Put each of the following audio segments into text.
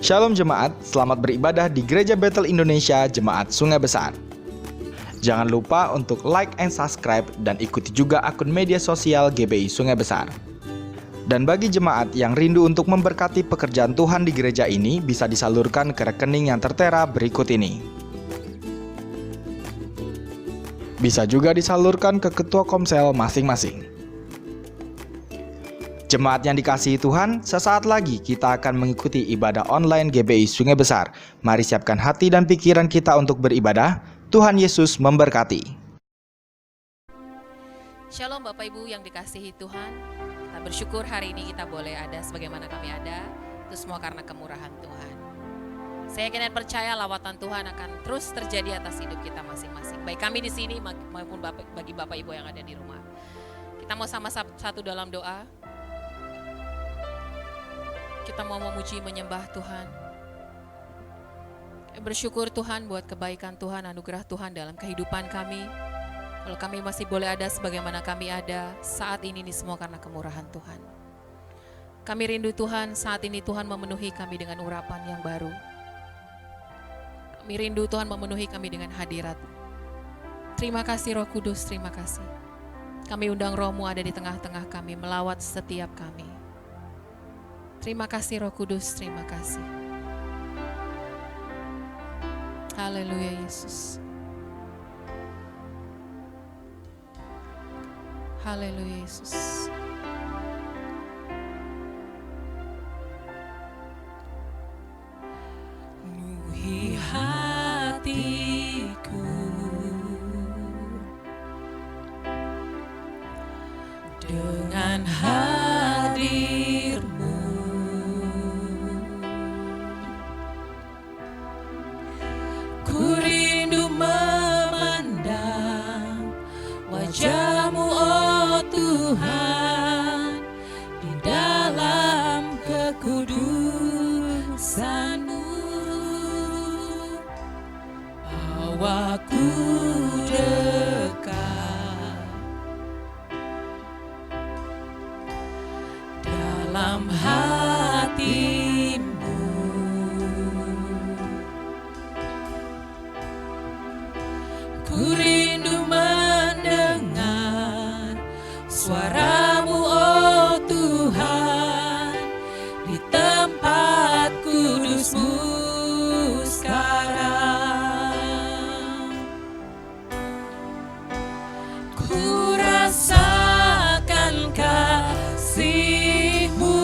Shalom jemaat, selamat beribadah di Gereja Bethel Indonesia Jemaat Sungai Besar. Jangan lupa untuk like and subscribe dan ikuti juga akun media sosial GBI Sungai Besar. Dan bagi jemaat yang rindu untuk memberkati pekerjaan Tuhan di gereja ini, bisa disalurkan ke rekening yang tertera berikut ini. Bisa juga disalurkan ke ketua komsel masing-masing. Jemaat yang dikasihi Tuhan, sesaat lagi kita akan mengikuti ibadah online GBI Sungai Besar. Mari siapkan hati dan pikiran kita untuk beribadah. Tuhan Yesus memberkati. Shalom Bapak Ibu yang dikasihi Tuhan. Kita bersyukur hari ini kita boleh ada sebagaimana kami ada. Itu semua karena kemurahan Tuhan. Saya yakin dan percaya lawatan Tuhan akan terus terjadi atas hidup kita masing-masing. Baik kami di sini maupun bagi Bapak Ibu yang ada di rumah. Kita mau sama-sama satu dalam doa. Kita mau memuji menyembah Tuhan. Bersyukur Tuhan buat kebaikan Tuhan, anugerah Tuhan dalam kehidupan kami. Kalau kami masih boleh ada sebagaimana kami ada saat ini semua karena kemurahan Tuhan. Kami rindu Tuhan, saat ini Tuhan memenuhi kami dengan urapan yang baru. Kami rindu Tuhan memenuhi kami dengan hadirat. Terima kasih Roh Kudus, terima kasih. Kami undang Roh-Mu ada di tengah-tengah kami, melawat setiap kami. Terima kasih Roh Kudus, terima kasih. Haleluya Yesus. Haleluya Yesus. Penuhi hatiku dengan hadir-Mu. Ku rindu memandang wajah-Mu, oh Tuhan, di dalam kekudusan-Mu. Bawaku dekat dalam hati-Mu. Ku rindu mendengar suara-Mu, oh Tuhan, di tempat kudus-Mu sekarang. Ku rasakan kasih-Mu.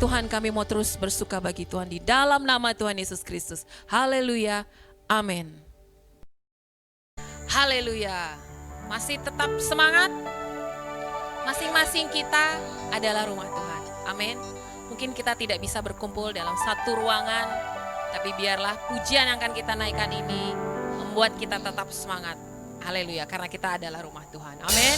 Tuhan, kami mau terus bersuka bagi Tuhan di dalam nama Tuhan Yesus Kristus. Haleluya, amin. Haleluya. Masih tetap semangat. Masing-masing kita adalah rumah Tuhan. Amin. Mungkin kita tidak bisa berkumpul dalam satu ruangan, tapi biarlah pujian yang akan kita naikkan ini membuat kita tetap semangat. Haleluya, karena kita adalah rumah Tuhan. Amin.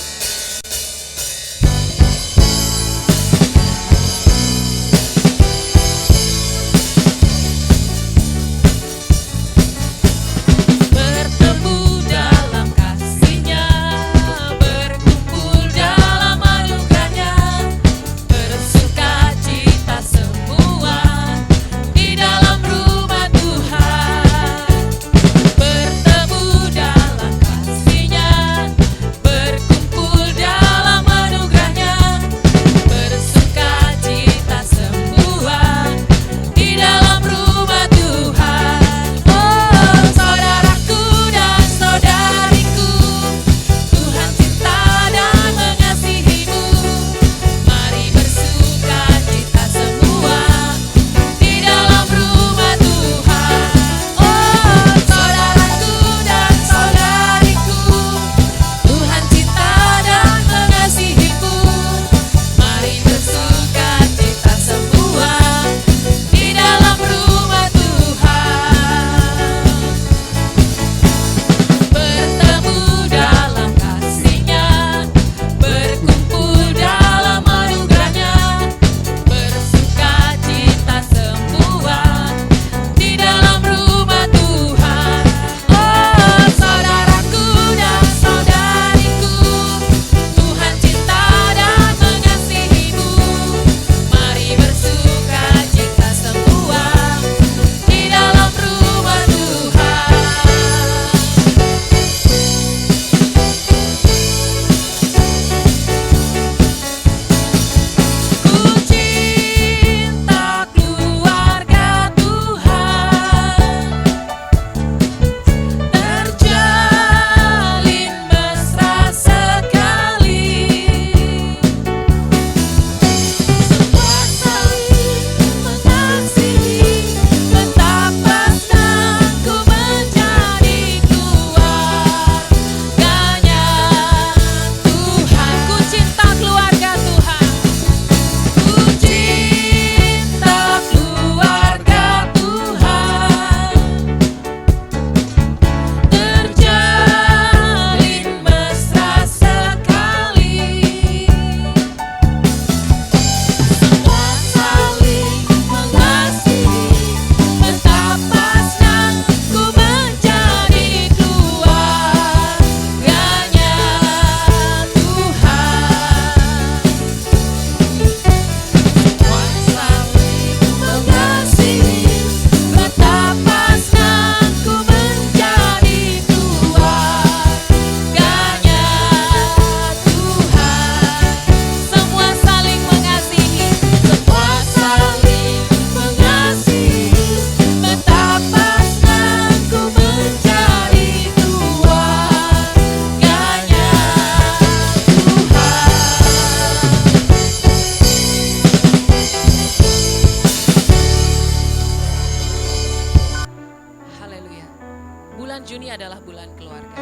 Juni adalah bulan keluarga.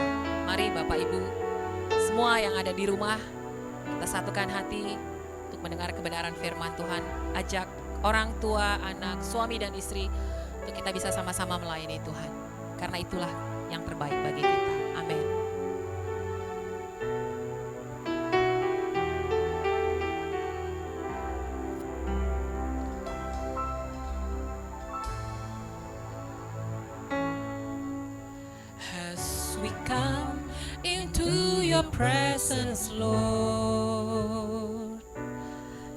Mari Bapak Ibu, semua yang ada di rumah, kita satukan hati untuk mendengar kebenaran firman Tuhan. Ajak orang tua, anak, suami dan istri untuk kita bisa sama-sama melayani Tuhan. Karena itulah yang terbaik bagi kita. Amin. Your presence, Lord,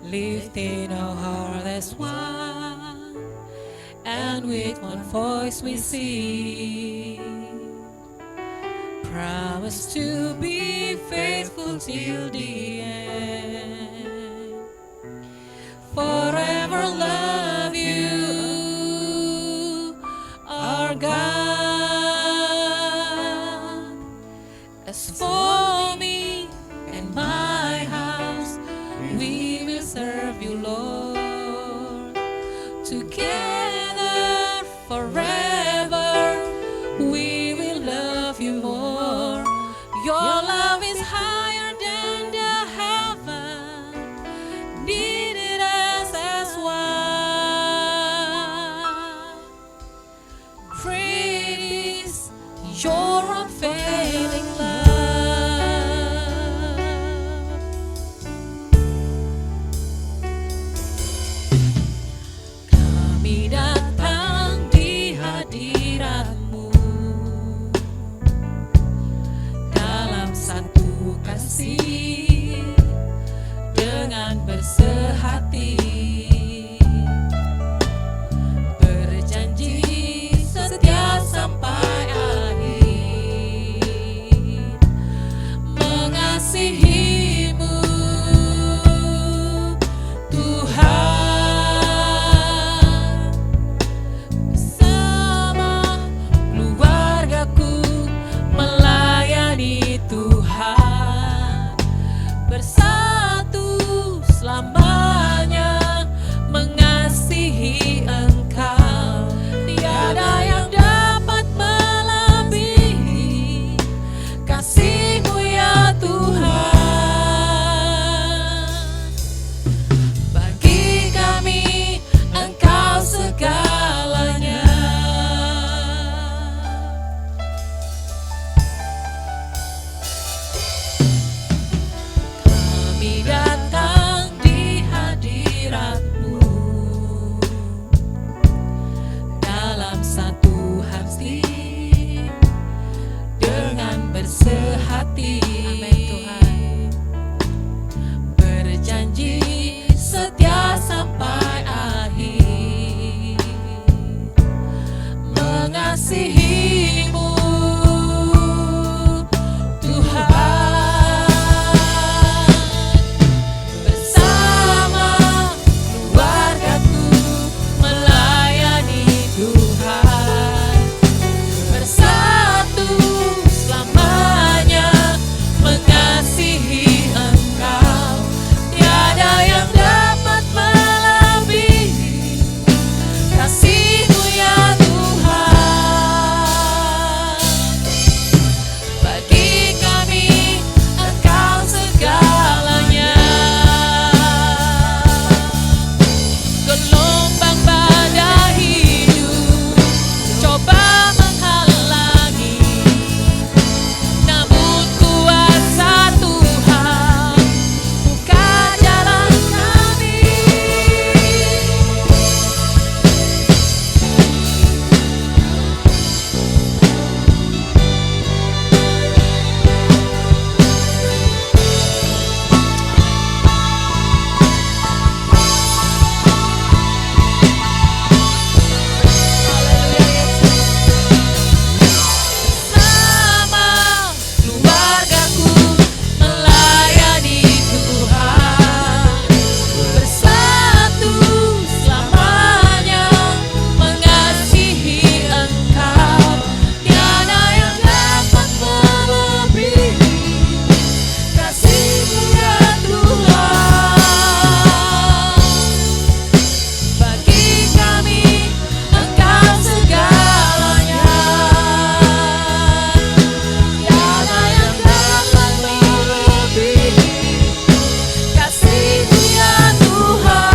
lifting our heart as one, and with one voice we sing, promise to be faithful till the end, forever love you, our God. As for me and my house, we will serve you, Lord. Your love is higher than the heaven, needed us as one. Great is your unfailing love. Kami datang di hadirat-Mu dalam satu kasih dengan bersehati, berjanji setia sampai akhir, mengasihi-Mu Tuhan. Bersama keluargaku melayani Tuhan, bersatu selamanya mengasihi Engkau. Tiada yang dapat melebihi kasih-Mu ya Tuhan. Bagi kami Engkau segalanya. Kami datang di hadirat-Mu dalam satu hati dengan bersehati. Amin Tuhan. Berjanji setia sampai akhir, mengasihi-Mu Tuhan. Bersama keluargaku melayani Tuhan, bersatu selamanya mengasihi Engkau. Tiada yang dapat melebihi kasih-Mu ya Tuhan. Bagi kami Engkau segalanya. Gelombang badai hidup coba menghalangi, namun kuasa Tuhan buka jalan kami. Bersama keluargaku melayani Tuhan, bersatu selamanya mengasihi Engkau. Tiada yang dapat melebihi kasih-Mu ya Tuhan. Bagi kami Engkau segalanya. Tiada yang dapat melebihi kasih-Mu ya Tuhan.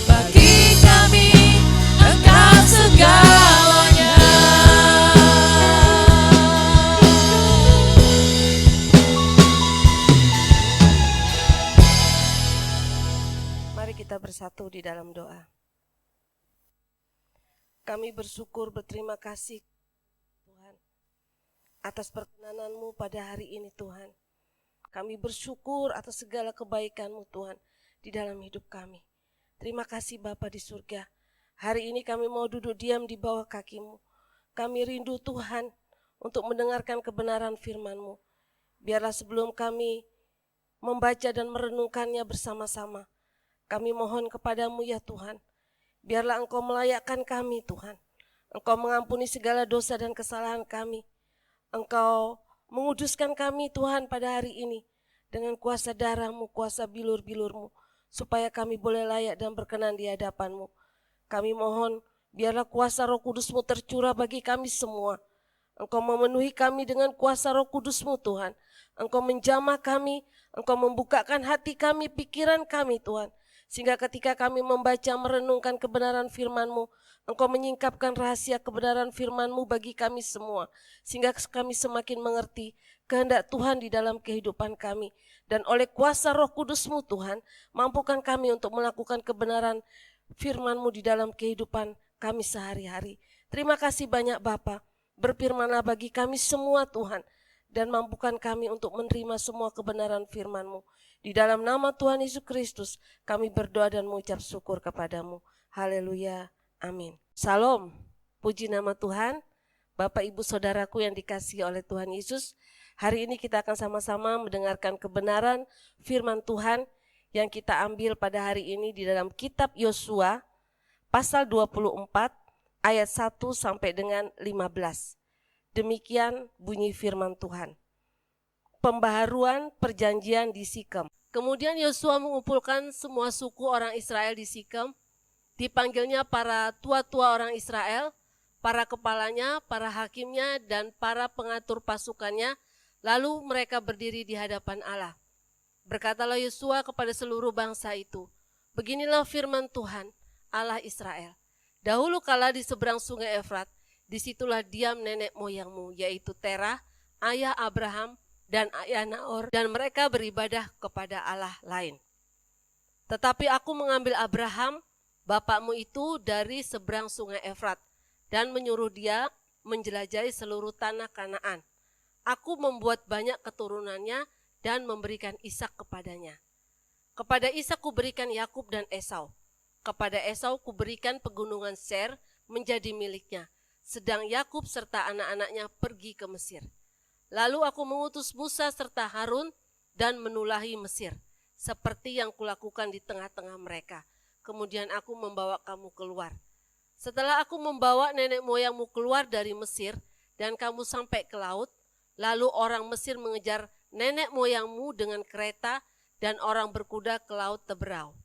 Bagi kami Engkau segalanya. Mari kita bersatu di dalam doa. Kami bersyukur, berterima kasih Tuhan atas perkenanan-Mu pada hari ini Tuhan. Kami bersyukur atas segala kebaikan-Mu Tuhan di dalam hidup kami. Terima kasih Bapa di surga. Hari ini kami mau duduk diam di bawah kaki-Mu. Kami rindu Tuhan untuk mendengarkan kebenaran firman-Mu. Biarlah sebelum kami membaca dan merenungkannya bersama-sama, kami mohon kepadamu ya Tuhan, biarlah Engkau melayakkan kami Tuhan. Engkau mengampuni segala dosa dan kesalahan kami. Engkau menguduskan kami Tuhan pada hari ini dengan kuasa darah-Mu, kuasa bilur-bilur-Mu, supaya kami boleh layak dan berkenan di hadapan-Mu. Kami mohon biarlah kuasa Roh Kudus-Mu tercurah bagi kami semua. Engkau memenuhi kami dengan kuasa Roh Kudus-Mu Tuhan. Engkau menjamah kami, Engkau membukakan hati kami, pikiran kami Tuhan. Sehingga ketika kami membaca, merenungkan kebenaran firman-Mu, Engkau menyingkapkan rahasia kebenaran firman-Mu bagi kami semua. Sehingga kami semakin mengerti kehendak Tuhan di dalam kehidupan kami. Dan oleh kuasa Roh Kudus-Mu Tuhan, mampukan kami untuk melakukan kebenaran firman-Mu di dalam kehidupan kami sehari-hari. Terima kasih banyak Bapa. Berfirmanlah bagi kami semua Tuhan, dan mampukan kami untuk menerima semua kebenaran firman-Mu. Di dalam nama Tuhan Yesus Kristus kami berdoa dan mengucap syukur kepadamu. Haleluya, amin. Salam, puji nama Tuhan. Bapak Ibu Saudaraku yang dikasihi oleh Tuhan Yesus, hari ini kita akan sama-sama mendengarkan kebenaran firman Tuhan yang kita ambil pada hari ini di dalam kitab Yosua pasal 24 ayat 1 sampai dengan 15. Demikian bunyi firman Tuhan. Pembaharuan perjanjian di Sikem. Kemudian Yosua mengumpulkan semua suku orang Israel di Sikem. Dipanggilnya para tua-tua orang Israel, para kepalanya, para hakimnya, dan para pengatur pasukannya. Lalu mereka berdiri di hadapan Allah. Berkatalah Yosua kepada seluruh bangsa itu, beginilah firman Tuhan, Allah Israel. Dahulu kala di seberang sungai Efrat, disitulah diam nenek moyangmu, yaitu Terah, ayah Abraham, dan ayah Nahor, dan mereka beribadah kepada Allah lain. Tetapi aku mengambil Abraham, bapakmu itu, dari seberang sungai Efrat, dan menyuruh dia menjelajahi seluruh tanah Kanaan. Aku membuat banyak keturunannya, dan memberikan Ishak kepadanya. Kepada Ishak kuberikan Yakub dan Esau. Kepada Esau kuberikan pegunungan Seir menjadi miliknya, sedang Yakub serta anak-anaknya pergi ke Mesir. Lalu aku mengutus Musa serta Harun dan menulahi Mesir, seperti yang kulakukan di tengah-tengah mereka. Kemudian aku membawa kamu keluar. Setelah aku membawa nenek moyangmu keluar dari Mesir dan kamu sampai ke laut, lalu orang Mesir mengejar nenek moyangmu dengan kereta dan orang berkuda ke laut Teberau.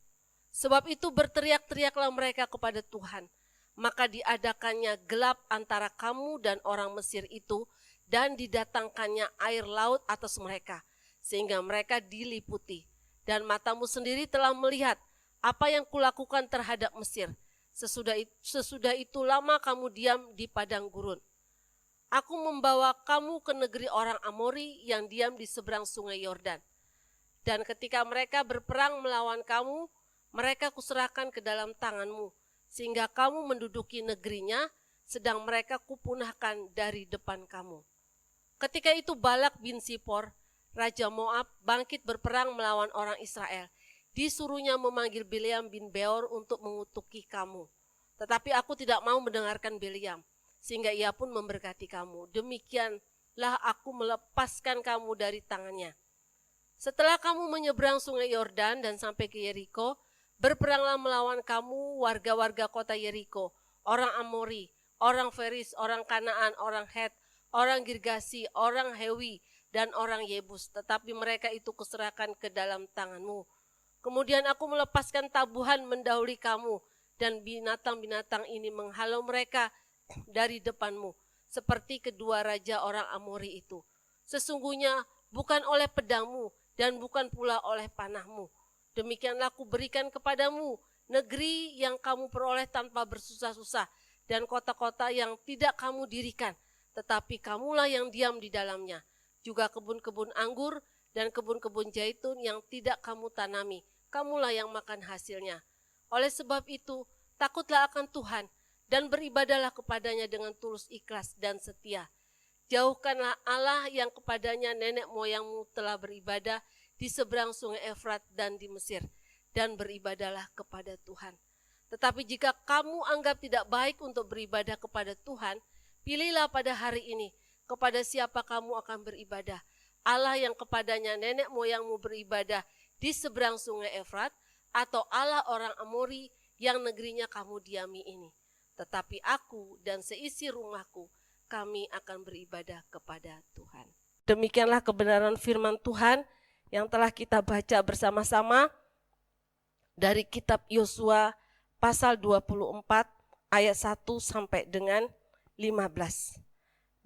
Sebab itu berteriak-teriaklah mereka kepada Tuhan, maka diadakannya gelap antara kamu dan orang Mesir itu, dan didatangkannya air laut atas mereka, sehingga mereka diliputi. Dan matamu sendiri telah melihat apa yang kulakukan terhadap Mesir. Sesudah itu lama kamu diam di padang gurun. Aku membawa kamu ke negeri orang Amori yang diam di seberang sungai Yordan. Dan ketika mereka berperang melawan kamu, mereka kuserahkan ke dalam tanganmu, sehingga kamu menduduki negerinya, sedang mereka kupunahkan dari depan kamu. Ketika itu Balak bin Sipor, Raja Moab, bangkit berperang melawan orang Israel. Disuruhnya memanggil Bileam bin Beor untuk mengutuki kamu. Tetapi aku tidak mau mendengarkan Bileam, sehingga ia pun memberkati kamu. Demikianlah aku melepaskan kamu dari tangannya. Setelah kamu menyeberang sungai Yordan dan sampai ke Yeriko, berperanglah melawan kamu warga-warga kota Yeriko, orang Amori, orang Feris, orang Kanaan, orang Het, orang Girgasi, orang Hewi, dan orang Yebus. Tetapi mereka itu kuserahkan ke dalam tanganmu. Kemudian aku melepaskan tabuhan mendahului kamu, dan binatang-binatang ini menghalau mereka dari depanmu, seperti kedua raja orang Amori itu. Sesungguhnya bukan oleh pedangmu, dan bukan pula oleh panahmu. Demikianlah aku berikan kepadamu negeri yang kamu peroleh tanpa bersusah-susah, dan kota-kota yang tidak kamu dirikan, tetapi kamulah yang diam di dalamnya. Juga kebun-kebun anggur dan kebun-kebun zaitun yang tidak kamu tanami, kamulah yang makan hasilnya. Oleh sebab itu, takutlah akan Tuhan, dan beribadahlah kepadanya dengan tulus ikhlas dan setia. Jauhkanlah Allah yang kepadanya nenek moyangmu telah beribadah di seberang sungai Efrat dan di Mesir, dan beribadahlah kepada Tuhan. Tetapi jika kamu anggap tidak baik untuk beribadah kepada Tuhan, pilihlah pada hari ini kepada siapa kamu akan beribadah. Allah yang kepadanya nenek moyangmu beribadah di seberang sungai Efrat, atau Allah orang Amori yang negerinya kamu diami ini. Tetapi aku dan seisi rumahku, kami akan beribadah kepada Tuhan. Demikianlah kebenaran firman Tuhan yang telah kita baca bersama-sama dari kitab Yosua pasal 24 ayat 1 sampai dengan 15.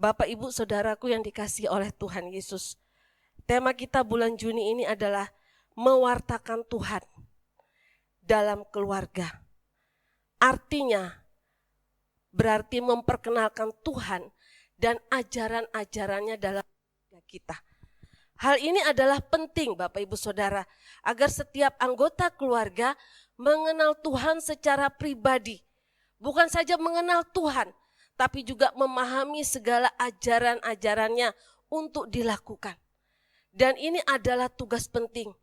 Bapak, Ibu, Saudaraku yang dikasihi oleh Tuhan Yesus. Tema kita bulan Juni ini adalah mewartakan Tuhan dalam keluarga. Artinya, berarti memperkenalkan Tuhan dan ajaran-ajarannya dalam keluarga kita. Hal ini adalah penting Bapak Ibu Saudara, agar setiap anggota keluarga mengenal Tuhan secara pribadi. Bukan saja mengenal Tuhan, tapi juga memahami segala ajaran-ajarannya untuk dilakukan. Dan ini adalah tugas penting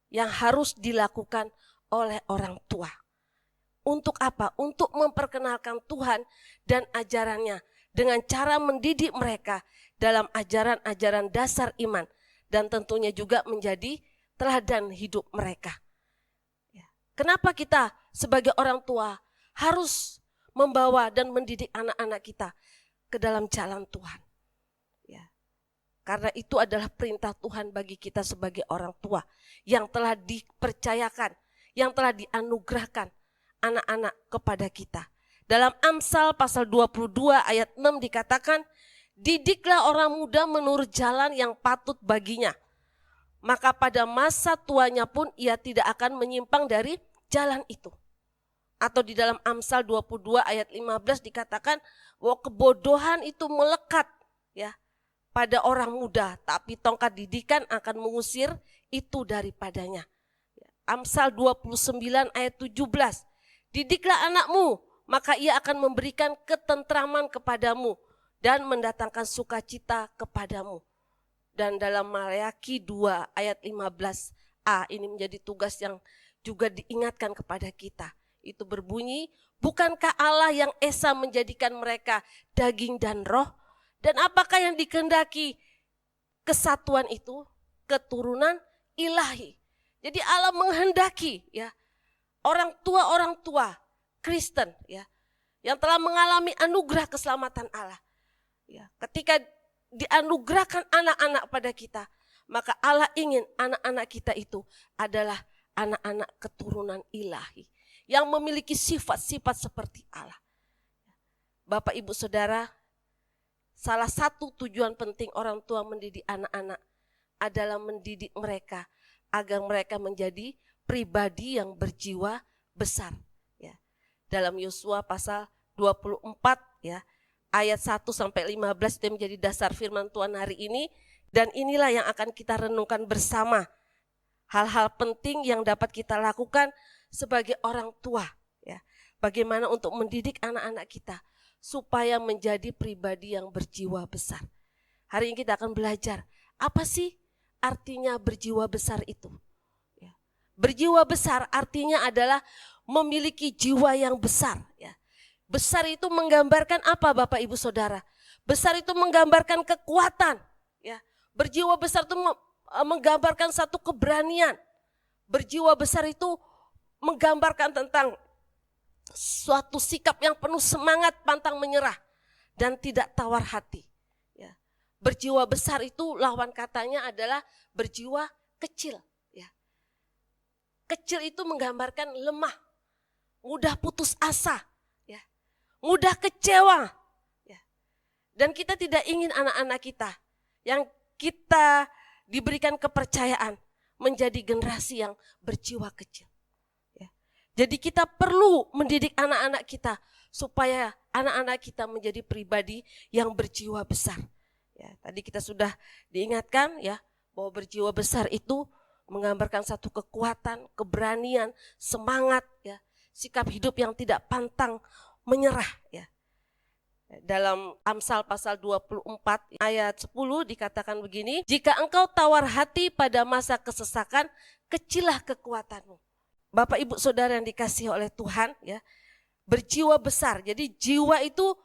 yang harus dilakukan oleh orang tua. Untuk apa? Untuk memperkenalkan Tuhan dan ajarannya dengan cara mendidik mereka dalam ajaran-ajaran dasar iman dan tentunya juga menjadi teladan hidup mereka. Kenapa kita sebagai orang tua harus membawa dan mendidik anak-anak kita ke dalam jalan Tuhan? Karena itu adalah perintah Tuhan bagi kita sebagai orang tua yang telah dipercayakan, yang telah dianugerahkan anak-anak kepada kita. Dalam Amsal pasal 22 ayat 6 dikatakan, didiklah orang muda menurut jalan yang patut baginya. Maka pada masa tuanya pun ia tidak akan menyimpang dari jalan itu. Atau di dalam Amsal 22 ayat 15 dikatakan bahwa kebodohan itu melekat pada orang muda, tapi tongkat didikan akan mengusir itu daripadanya. Amsal 29 ayat 17, didiklah anakmu, maka ia akan memberikan ketentraman kepadamu dan mendatangkan sukacita kepadamu. Dan dalam Maleakhi 2 ayat 15a, ini menjadi tugas yang juga diingatkan kepada kita. Itu berbunyi, bukankah Allah yang esa menjadikan mereka daging dan roh? Dan apakah yang dikehendaki kesatuan itu? Keturunan ilahi. Jadi Allah menghendaki orang tua Kristen yang telah mengalami anugerah keselamatan Allah. Ketika dianugerahkan anak-anak pada kita, maka Allah ingin anak-anak kita itu adalah anak-anak keturunan ilahi yang memiliki sifat-sifat seperti Allah. Bapak, Ibu, Saudara, salah satu tujuan penting orang tua mendidik anak-anak adalah mendidik mereka agar mereka menjadi pribadi yang berjiwa besar. Dalam Yosua pasal 24 ayat 1 sampai 15 itu menjadi dasar firman Tuhan hari ini, dan inilah yang akan kita renungkan bersama. Hal-hal penting yang dapat kita lakukan sebagai orang tua. Bagaimana untuk mendidik anak-anak kita supaya menjadi pribadi yang berjiwa besar. Hari ini kita akan belajar, apa sih artinya berjiwa besar itu? Berjiwa besar artinya adalah memiliki jiwa yang besar. Besar itu menggambarkan apa Bapak Ibu Saudara? Besar itu menggambarkan kekuatan. Berjiwa besar itu menggambarkan satu keberanian. Berjiwa besar itu menggambarkan tentang suatu sikap yang penuh semangat, pantang menyerah, dan tidak tawar hati. Berjiwa besar itu lawan katanya adalah berjiwa kecil. Kecil itu menggambarkan lemah, mudah putus asa, mudah kecewa. Dan kita tidak ingin anak-anak kita yang kita diberikan kepercayaan menjadi generasi yang berjiwa kecil. Jadi kita perlu mendidik anak-anak kita supaya anak-anak kita menjadi pribadi yang berjiwa besar. Tadi kita sudah diingatkan bahwa berjiwa besar itu menggambarkan satu kekuatan, keberanian, semangat, sikap hidup yang tidak pantang menyerah. Dalam Amsal pasal 24 ayat 10 dikatakan begini, jika engkau tawar hati pada masa kesesakan, kecillah kekuatanmu. Bapak, Ibu, Saudara yang dikasihi oleh Tuhan, berjiwa besar. Jadi jiwa itu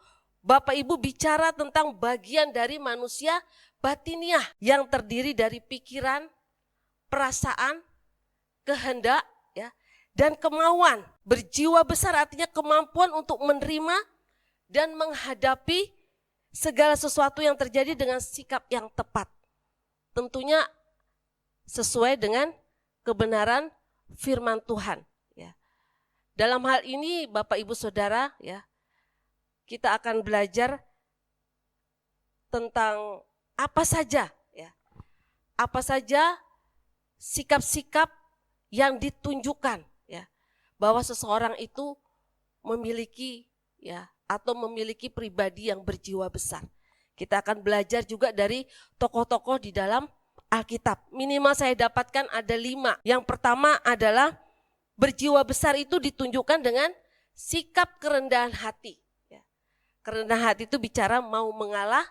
Bapak Ibu bicara tentang bagian dari manusia batiniah yang terdiri dari pikiran, perasaan, kehendak, dan kemauan. Berjiwa besar artinya kemampuan untuk menerima dan menghadapi segala sesuatu yang terjadi dengan sikap yang tepat. Tentunya sesuai dengan kebenaran firman Tuhan. Dalam hal ini Bapak Ibu Saudara, kita akan belajar tentang apa saja ya. Apa saja sikap-sikap yang ditunjukkan ya bahwa seseorang itu memiliki ya atau memiliki pribadi yang berjiwa besar. Kita akan belajar juga dari tokoh-tokoh di dalam Alkitab. Minimal saya dapatkan ada 5. Yang pertama adalah berjiwa besar itu ditunjukkan dengan sikap kerendahan hati. Ya. Kerendahan hati itu bicara mau mengalah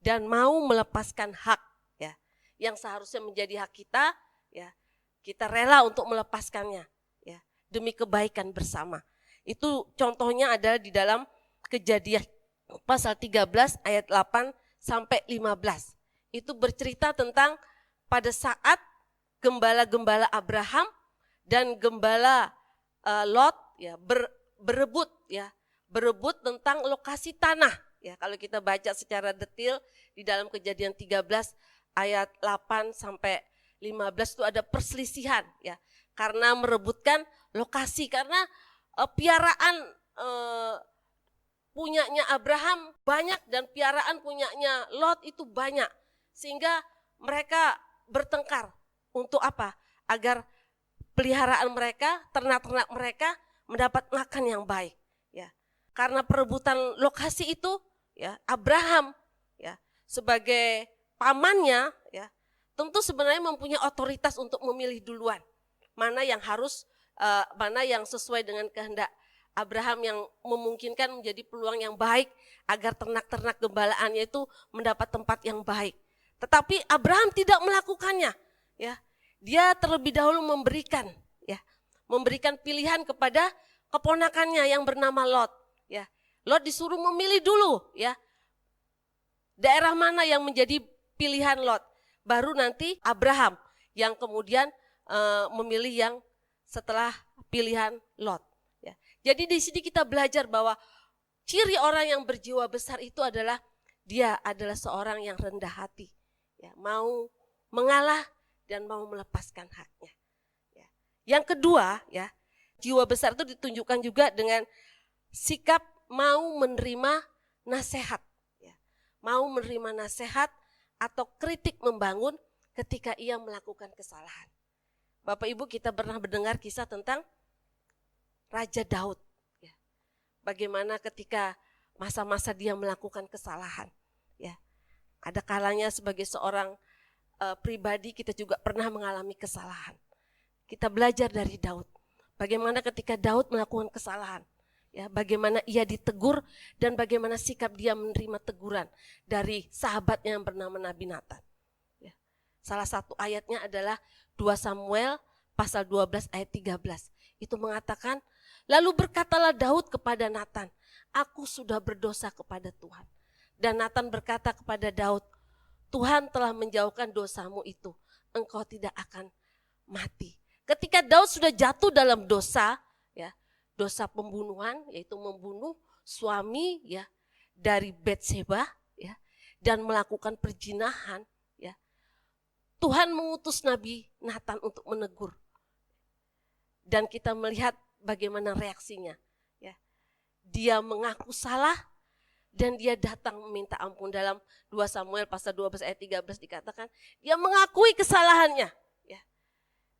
dan mau melepaskan hak. Ya. Yang seharusnya menjadi hak kita, ya kita rela untuk melepaskannya. Ya. Demi kebaikan bersama. Itu contohnya adalah di dalam Kejadian pasal 13 ayat 8 sampai 15. Itu bercerita tentang pada saat gembala-gembala Abraham dan gembala Lot ya berebut tentang lokasi tanah. Ya, kalau kita baca secara detail di dalam Kejadian 13 ayat 8 sampai 15 itu ada perselisihan ya. Karena merebutkan lokasi karena piaraan punyanya Abraham banyak dan piaraan punyanya Lot itu banyak. Sehingga mereka bertengkar untuk apa? Agar peliharaan mereka, ternak-ternak mereka mendapat makan yang baik. Ya. Karena perebutan lokasi itu, ya Abraham ya sebagai pamannya, ya tentu sebenarnya mempunyai otoritas untuk memilih duluan mana yang harus, mana yang sesuai dengan kehendak Abraham yang memungkinkan menjadi peluang yang baik agar ternak-ternak gembalaannya itu mendapat tempat yang baik. Tetapi Abraham tidak melakukannya, ya. Dia terlebih dahulu memberikan pilihan kepada keponakannya yang bernama Lot, ya. Lot disuruh memilih dulu, ya. Daerah mana yang menjadi pilihan Lot. Baru nanti Abraham yang kemudian memilih yang setelah pilihan Lot. Jadi di sini kita belajar bahwa ciri orang yang berjiwa besar itu adalah dia adalah seorang yang rendah hati, ya, mau mengalah dan mau melepaskan haknya. Ya. Yang kedua, ya, jiwa besar itu ditunjukkan juga dengan sikap mau menerima nasihat, ya, mau menerima nasihat atau kritik membangun ketika ia melakukan kesalahan. Bapak Ibu, kita pernah mendengar kisah tentang Raja Daud, ya. Bagaimana ketika masa-masa dia melakukan kesalahan, ya. Ada kalanya sebagai seorang pribadi kita juga pernah mengalami kesalahan. Kita belajar dari Daud. Bagaimana ketika Daud melakukan kesalahan, ya, bagaimana ia ditegur dan bagaimana sikap dia menerima teguran dari sahabatnya yang bernama Nabi Nathan. Ya. Salah satu ayatnya adalah 2 Samuel pasal 12 ayat 13. Itu mengatakan, lalu berkatalah Daud kepada Nathan, aku sudah berdosa kepada Tuhan. Dan Nathan berkata kepada Daud, Tuhan telah menjauhkan dosamu itu, engkau tidak akan mati. Ketika Daud sudah jatuh dalam dosa, ya, dosa pembunuhan, yaitu membunuh suami, ya, dari Batseba, ya, dan melakukan perzinahan, ya, Tuhan mengutus Nabi Nathan untuk menegur. Dan kita melihat bagaimana reaksinya. Ya. Dia mengaku salah dan dia datang meminta ampun. Dalam 2 Samuel pasal 12 ayat 13 dikatakan, dia mengakui kesalahannya. Ya.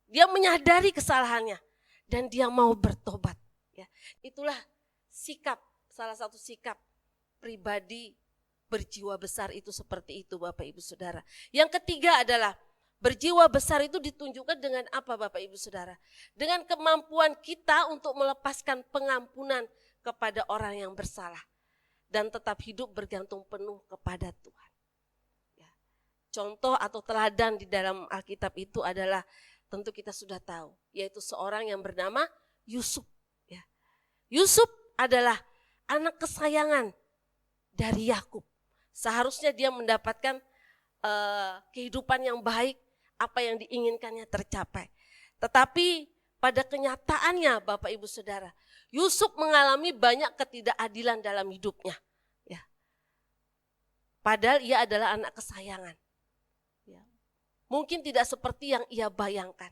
Dia menyadari kesalahannya dan dia mau bertobat. Ya. Itulah sikap, salah satu sikap pribadi berjiwa besar itu seperti itu Bapak Ibu Saudara. Yang ketiga adalah berjiwa besar itu ditunjukkan dengan apa Bapak Ibu Saudara? Dengan kemampuan kita untuk melepaskan pengampunan kepada orang yang bersalah. Dan tetap hidup bergantung penuh kepada Tuhan. Ya. Contoh atau teladan di dalam Alkitab itu adalah tentu kita sudah tahu. Yaitu seorang yang bernama Yusuf. Ya. Yusuf adalah anak kesayangan dari Yakub. Seharusnya dia mendapatkan kehidupan yang baik, apa yang diinginkannya tercapai. Tetapi pada kenyataannya Bapak Ibu Saudara, Yusuf mengalami banyak ketidakadilan dalam hidupnya. Ya. Padahal ia adalah anak kesayangan. Ya. Mungkin tidak seperti yang ia bayangkan.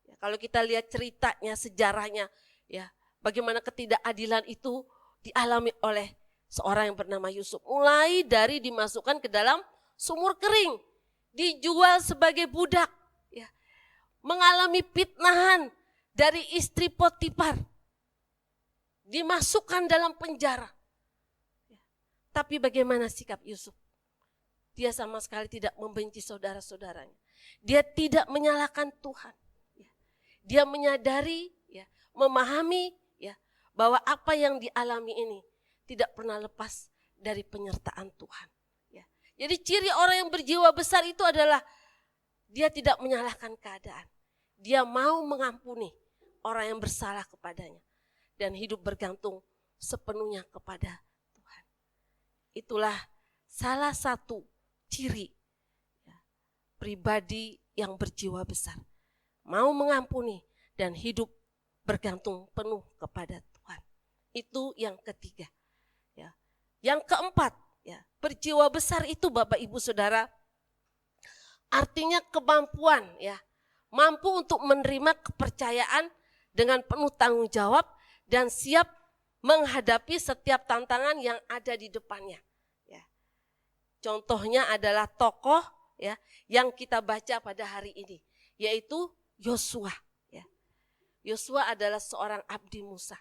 Ya. Kalau kita lihat ceritanya, sejarahnya, ya, bagaimana ketidakadilan itu dialami oleh seorang yang bernama Yusuf. Mulai dari dimasukkan ke dalam sumur kering, dijual sebagai budak, ya, mengalami fitnahan dari istri Potifar, dimasukkan dalam penjara. Tapi bagaimana sikap Yusuf? Dia sama sekali tidak membenci saudara-saudaranya. Dia tidak menyalahkan Tuhan. Dia menyadari, ya, memahami, ya, bahwa apa yang dialami ini tidak pernah lepas dari penyertaan Tuhan. Ya. Jadi ciri orang yang berjiwa besar itu adalah dia tidak menyalahkan keadaan. Dia mau mengampuni orang yang bersalah kepadanya. Dan hidup bergantung sepenuhnya kepada Tuhan. Itulah salah satu ciri, ya, pribadi yang berjiwa besar. Mau mengampuni dan hidup bergantung penuh kepada Tuhan. Itu yang ketiga. Ya. Yang keempat, ya, berjiwa besar itu Bapak Ibu Saudara, artinya kemampuan, ya, mampu untuk menerima kepercayaan dengan penuh tanggung jawab dan siap menghadapi setiap tantangan yang ada di depannya. Ya. Contohnya adalah tokoh, ya, yang kita baca pada hari ini, yaitu Yosua. Ya. Yosua adalah seorang abdi Musa.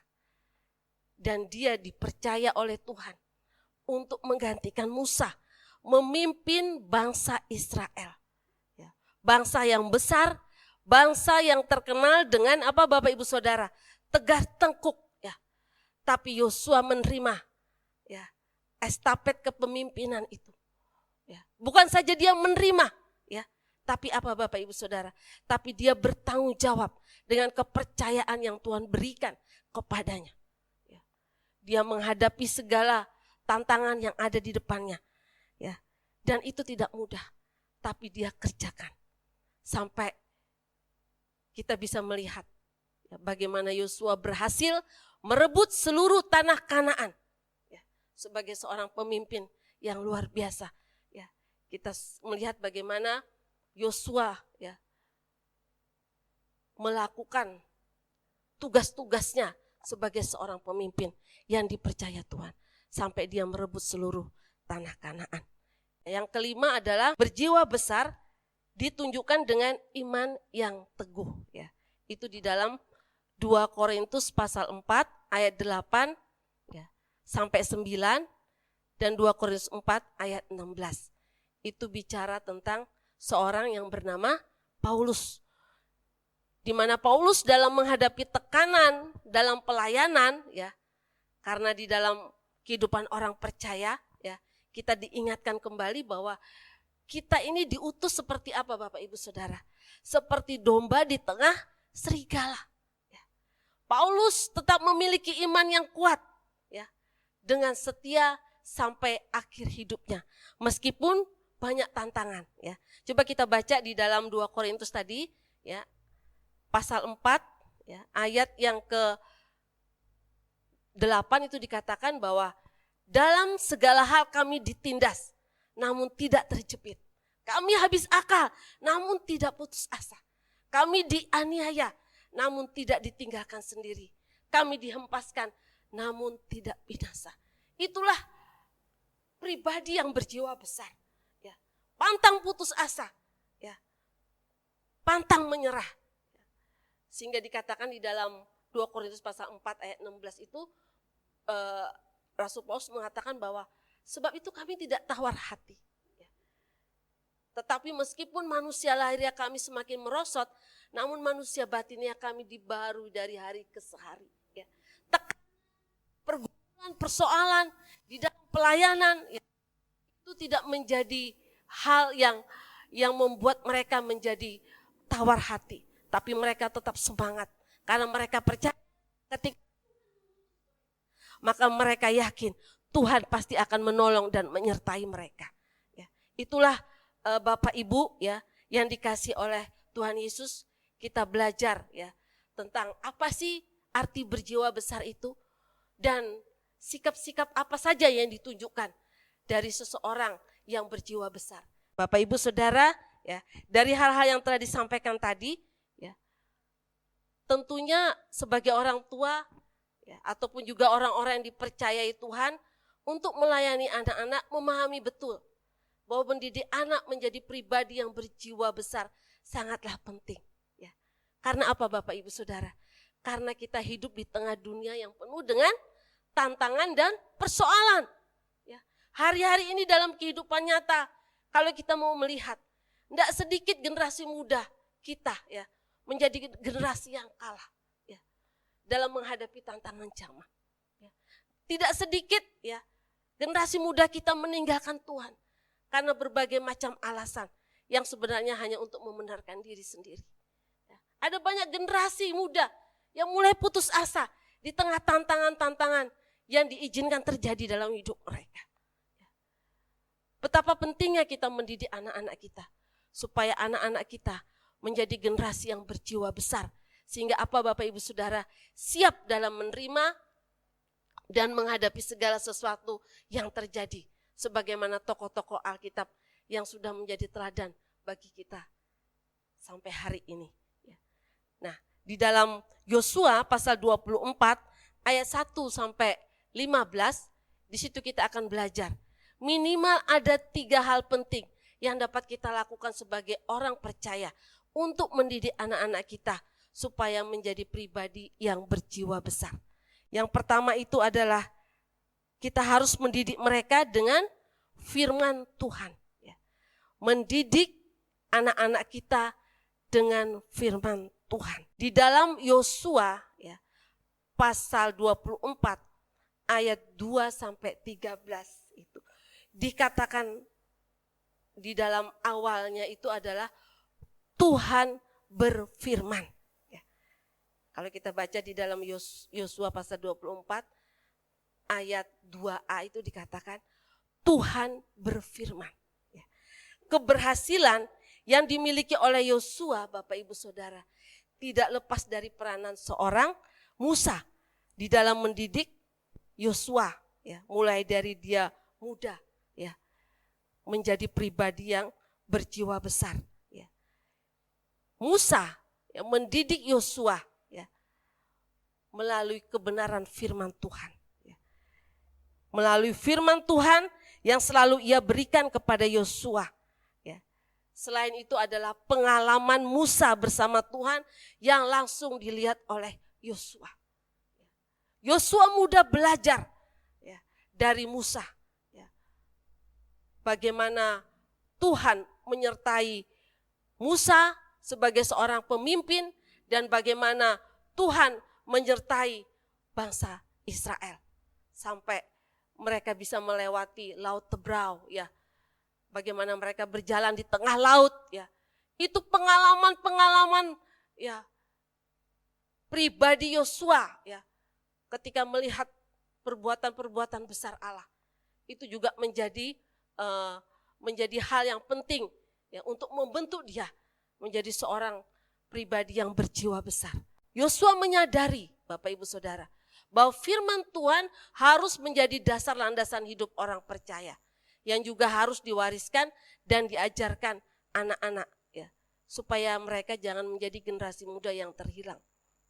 Dan dia dipercaya oleh Tuhan untuk menggantikan Musa memimpin bangsa Israel. Ya. Bangsa yang besar, bangsa yang terkenal dengan apa Bapak Ibu Saudara? Tegar tengkuk. Ya. Tapi Yosua menerima, ya, estafet kepemimpinan itu. Ya. Bukan saja dia menerima, ya, tapi apa Bapak Ibu Saudara? Tapi dia bertanggung jawab dengan kepercayaan yang Tuhan berikan kepadanya. Dia menghadapi segala tantangan yang ada di depannya. Ya. Dan itu tidak mudah, tapi dia kerjakan. Sampai kita bisa melihat, ya, bagaimana Yosua berhasil merebut seluruh tanah Kanaan. Ya. Sebagai seorang pemimpin yang luar biasa. Ya. Kita melihat bagaimana Yosua, ya, melakukan tugas-tugasnya sebagai seorang pemimpin yang dipercaya Tuhan sampai dia merebut seluruh tanah Kanaan. Yang kelima adalah berjiwa besar ditunjukkan dengan iman yang teguh, ya. Itu di dalam 2 Korintus pasal 4 ayat 8, ya, sampai 9 dan 2 Korintus 4 ayat 16. Itu bicara tentang seorang yang bernama Paulus. Di mana Paulus dalam menghadapi tekanan dalam pelayanan, ya, karena di dalam kehidupan orang percaya, ya, kita diingatkan kembali bahwa kita ini diutus seperti apa Bapak Ibu Saudara? Seperti domba di tengah serigala. Ya. Paulus tetap memiliki iman yang kuat, ya, dengan setia sampai akhir hidupnya, meskipun banyak tantangan. Ya. Coba kita baca di dalam 2 Korintus tadi, ya, pasal 4, ya, ayat yang ke-8 itu dikatakan bahwa dalam segala hal kami ditindas, namun tidak terjepit. Kami habis akal, namun tidak putus asa. Kami dianiaya, namun tidak ditinggalkan sendiri. Kami dihempaskan, namun tidak binasa. Itulah pribadi yang berjiwa besar. Ya. Pantang putus asa, ya. Pantang menyerah. Sehingga dikatakan di dalam 2 Korintus pasal 4 ayat 16 itu, Rasul Paulus mengatakan bahwa sebab itu kami tidak tawar hati. Ya. Tetapi meskipun manusia lahirnya kami semakin merosot, namun manusia batinnya kami dibaharui dari hari ke hari. Ya. Pergumulan, persoalan di dalam pelayanan, ya, itu tidak menjadi hal yang membuat mereka menjadi tawar hati. Tapi mereka tetap semangat karena mereka percaya ketika maka mereka yakin Tuhan pasti akan menolong dan menyertai mereka. Ya. Itulah Bapak Ibu, ya, yang dikasih oleh Tuhan Yesus, kita belajar, ya, tentang apa sih arti berjiwa besar itu dan sikap-sikap apa saja yang ditunjukkan dari seseorang yang berjiwa besar. Bapak Ibu Saudara, ya, dari hal-hal yang telah disampaikan tadi, tentunya sebagai orang tua, ya, ataupun juga orang-orang yang dipercayai Tuhan untuk melayani anak-anak memahami betul bahwa mendidik anak menjadi pribadi yang berjiwa besar sangatlah penting. Ya. Karena apa Bapak Ibu Saudara? Karena kita hidup di tengah dunia yang penuh dengan tantangan dan persoalan. Ya. Hari-hari ini dalam kehidupan nyata, kalau kita mau melihat, tidak sedikit generasi muda kita ya menjadi generasi yang kalah ya dalam menghadapi tantangan zaman. Ya. Tidak sedikit ya generasi muda kita meninggalkan Tuhan karena berbagai macam alasan yang sebenarnya hanya untuk membenarkan diri sendiri. Ya. Ada banyak generasi muda yang mulai putus asa di tengah tantangan-tantangan yang diizinkan terjadi dalam hidup mereka. Ya. Betapa pentingnya kita mendidik anak-anak kita supaya anak-anak kita menjadi generasi yang berjiwa besar. Sehingga apa Bapak Ibu Saudara siap dalam menerima dan menghadapi segala sesuatu yang terjadi. Sebagaimana tokoh-tokoh Alkitab yang sudah menjadi teladan bagi kita sampai hari ini. Nah, di dalam Yosua pasal 24 ayat 1 sampai 15, di situ kita akan belajar. Minimal ada 3 hal penting yang dapat kita lakukan sebagai orang percaya untuk mendidik anak-anak kita supaya menjadi pribadi yang berjiwa besar. Yang pertama itu adalah kita harus mendidik mereka dengan firman Tuhan. Mendidik anak-anak kita dengan firman Tuhan. Di dalam Yosua ya, pasal 24 ayat 2 sampai 13 itu dikatakan di dalam awalnya itu adalah Tuhan berfirman. Ya. Kalau kita baca di dalam Yosua pasal 24 ayat 2a itu dikatakan Tuhan berfirman. Ya. Keberhasilan yang dimiliki oleh Yosua Bapak Ibu Saudara tidak lepas dari peranan seorang Musa di dalam mendidik Yosua. Ya, mulai dari dia muda ya, menjadi pribadi yang berjiwa besar. Ya. Musa yang mendidik Yosua ya, melalui kebenaran firman Tuhan. Ya. Melalui firman Tuhan yang selalu ia berikan kepada Yosua. Ya. Selain itu adalah pengalaman Musa bersama Tuhan yang langsung dilihat oleh Yosua. Yosua muda belajar ya, dari Musa. Bagaimana Tuhan menyertai Musa sebagai seorang pemimpin dan bagaimana Tuhan menyertai bangsa Israel sampai mereka bisa melewati Laut Tebrau ya. Bagaimana mereka berjalan di tengah laut ya. Itu pengalaman-pengalaman ya pribadi Yosua ya ketika melihat perbuatan-perbuatan besar Allah. Itu juga menjadi hal yang penting ya untuk membentuk dia menjadi seorang pribadi yang berjiwa besar. Yosua menyadari Bapak Ibu Saudara bahwa firman Tuhan harus menjadi dasar landasan hidup orang percaya yang juga harus diwariskan dan diajarkan anak-anak ya supaya mereka jangan menjadi generasi muda yang terhilang